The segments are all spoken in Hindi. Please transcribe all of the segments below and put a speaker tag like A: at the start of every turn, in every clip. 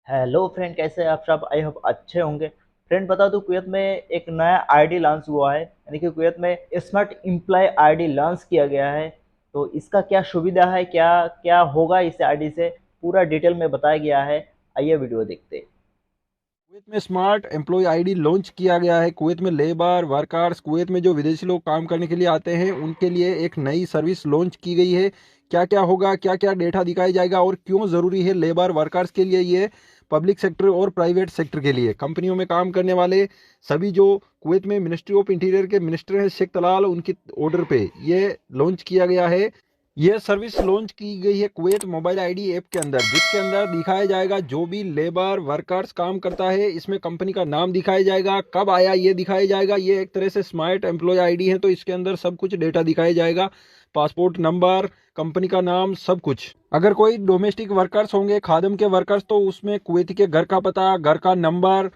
A: हेलो फ्रेंड, कैसे हैं आप सब। आई होप अच्छे होंगे। फ्रेंड, बता दूं, कुवैत में एक नया आईडी लॉन्च हुआ है, यानी कि कुवैत में स्मार्ट एम्प्लॉय आईडी लॉन्च किया गया है। तो इसका क्या सुविधा है, क्या क्या होगा इस आईडी से, पूरा डिटेल में बताया गया है। आइए वीडियो देखते हैं।
B: कुवैत में स्मार्ट एम्प्लॉय आईडी लॉन्च किया गया है। कुवैत में लेबर वर्कर्स, कुवैत में जो विदेशी लोग काम करने के लिए आते हैं उनके लिए एक नई सर्विस लॉन्च की गई है। क्या क्या होगा, क्या क्या डेटा दिखाया जाएगा और क्यों ज़रूरी है लेबर वर्कर्स के लिए, ये पब्लिक सेक्टर और प्राइवेट सेक्टर के लिए कंपनियों में काम करने वाले सभी जो कुवैत में मिनिस्ट्री ऑफ इंटीरियर के मिनिस्टर हैं शेख तलाल, उनकी ऑर्डर पे ये लॉन्च किया गया है। यह सर्विस लॉन्च की गई है कुवैत मोबाइल आईडी ऐप के अंदर, जिसके अंदर दिखाया जाएगा जो भी लेबर वर्कर्स काम करता है, इसमें कंपनी का नाम दिखाया जाएगा, कब आया ये दिखाया जाएगा। ये एक तरह से स्मार्ट एम्प्लॉय आईडी है, तो इसके अंदर सब कुछ डेटा दिखाया जाएगा, पासपोर्ट नंबर, कंपनी का नाम, सब कुछ। अगर कोई डोमेस्टिक वर्कर्स होंगे, खादम के वर्कर्स, तो उसमें कुवैती के घर का पता, घर का नंबर,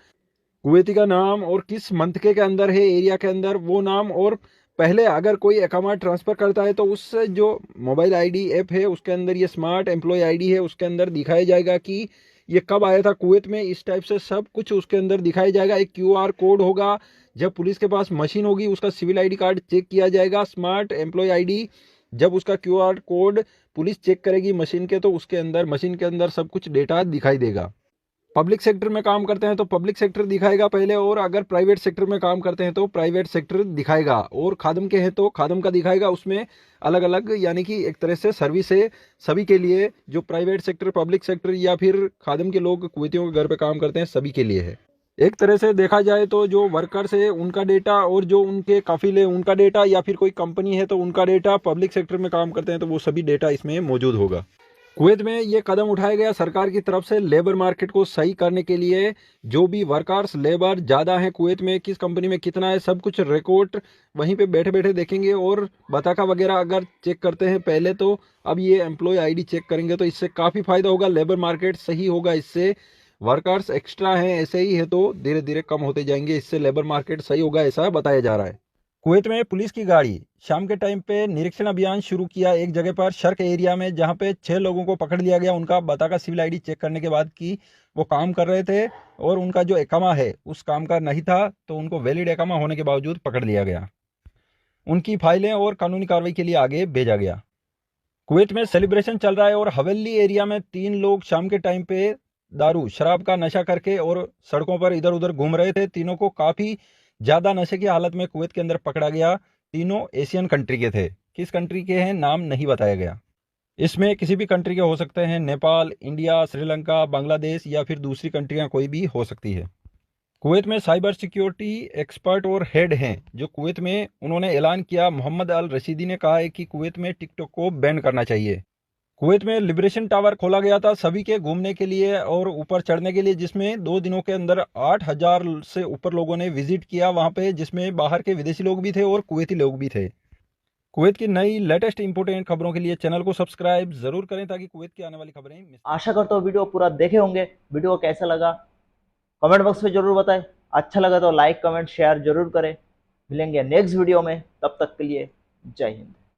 B: कुवैती का नाम और किस मंतके के अंदर है, एरिया के अंदर, वो नाम। और पहले अगर कोई अकामा ट्रांसफ़र करता है तो उस जो मोबाइल आईडी ऐप है उसके अंदर ये स्मार्ट एम्प्लॉय आईडी है, उसके अंदर दिखाया जाएगा कि ये कब आया था कुवैत में, इस टाइप से सब कुछ उसके अंदर दिखाया जाएगा। एक क्यूआर कोड होगा, जब पुलिस के पास मशीन होगी उसका सिविल आईडी कार्ड चेक किया जाएगा। स्मार्ट एम्प्लॉय आईडी जब उसका क्यूआर कोड पुलिस चेक करेगी मशीन के, तो उसके अंदर मशीन के अंदर सब कुछ डेटा दिखाई देगा। पब्लिक सेक्टर में काम करते हैं तो पब्लिक सेक्टर दिखाएगा पहले, और अगर प्राइवेट सेक्टर में काम करते हैं तो प्राइवेट सेक्टर दिखाएगा, और खादम के हैं तो खादम का दिखाएगा। उसमें अलग अलग, यानी कि एक तरह से सर्विस है सभी के लिए, जो प्राइवेट सेक्टर, पब्लिक सेक्टर या फिर खादम के लोग कुवैतियों के घर पे काम करते हैं, सभी के लिए है। एक तरह से देखा जाए तो जो वर्कर्स है उनका डेटा, और जो उनके काफिले उनका डेटा, या फिर कोई कंपनी है तो उनका डेटा, पब्लिक सेक्टर में काम करते हैं तो वो सभी डेटा इसमें मौजूद होगा। कुवैत में ये कदम उठाया गया सरकार की तरफ से लेबर मार्केट को सही करने के लिए। जो भी वर्कर्स लेबर ज़्यादा हैं कुवैत में, किस कंपनी में कितना है, सब कुछ रिकॉर्ड वहीं पे बैठे बैठे देखेंगे। और बताका वगैरह अगर चेक करते हैं पहले, तो अब ये एम्प्लॉय आईडी चेक करेंगे, तो इससे काफ़ी फ़ायदा होगा, लेबर मार्केट सही होगा। इससे वर्कर्स एक्स्ट्रा हैं ऐसे ही है तो धीरे धीरे कम होते जाएंगे, इससे लेबर मार्केट सही होगा, ऐसा बताया जा रहा है। कुवैत में पुलिस की गाड़ी शाम के टाइम पे निरीक्षण अभियान शुरू किया एक जगह पर शर्क एरिया में, जहां पे 6 लोगों को पकड़ लिया गया। उनका बताका सिविल आईडी चेक करने के बाद कि वो काम कर रहे थे और उनका जो एकामा है उस काम का नहीं था, तो उनको वैलिड एकामा होने के बावजूद पकड़ लिया गया। उनकी फाइलें और कानूनी कार्रवाई के लिए आगे भेजा गया। कुवैत में सेलिब्रेशन चल रहा है और हवेली एरिया में 3 लोग शाम के टाइम पे दारू शराब का नशा करके और सड़कों पर इधर उधर घूम रहे थे। तीनों को काफ़ी ज़्यादा नशे की हालत में कुवैत के अंदर पकड़ा गया। तीनों एशियन कंट्री के थे, किस कंट्री के हैं नाम नहीं बताया गया। इसमें किसी भी कंट्री के हो सकते हैं, नेपाल, इंडिया, श्रीलंका, बांग्लादेश या फिर दूसरी कंट्रियां कोई भी हो सकती है। कुवैत में साइबर सिक्योरिटी एक्सपर्ट और हेड हैं जो कुवैत में, उन्होंने ऐलान किया, मोहम्मद अल रशीदी ने कहा है कि कुवैत में टिकटॉक को बैन करना चाहिए। कुवैत में लिबरेशन टावर खोला गया था सभी के घूमने के लिए और ऊपर चढ़ने के लिए, जिसमें 2 दिनों के अंदर 8,000 से ऊपर लोगों ने विजिट किया वहां पे, जिसमें बाहर के विदेशी लोग भी थे और कुवैती लोग भी थे। कुवैत की नई लेटेस्ट इंपोर्टेंट खबरों के लिए चैनल को सब्सक्राइब जरूर करें ताकि कुवैत की आने वाली खबरें मिस ना
A: आशा करता हूँ वीडियो पूरा देखे होंगे। वीडियो कैसा लगा कमेंट बॉक्स में जरूर बताएं। अच्छा लगा तो लाइक कमेंट शेयर जरूर करें। मिलेंगे नेक्स्ट वीडियो में, तब तक के लिए जय हिंद।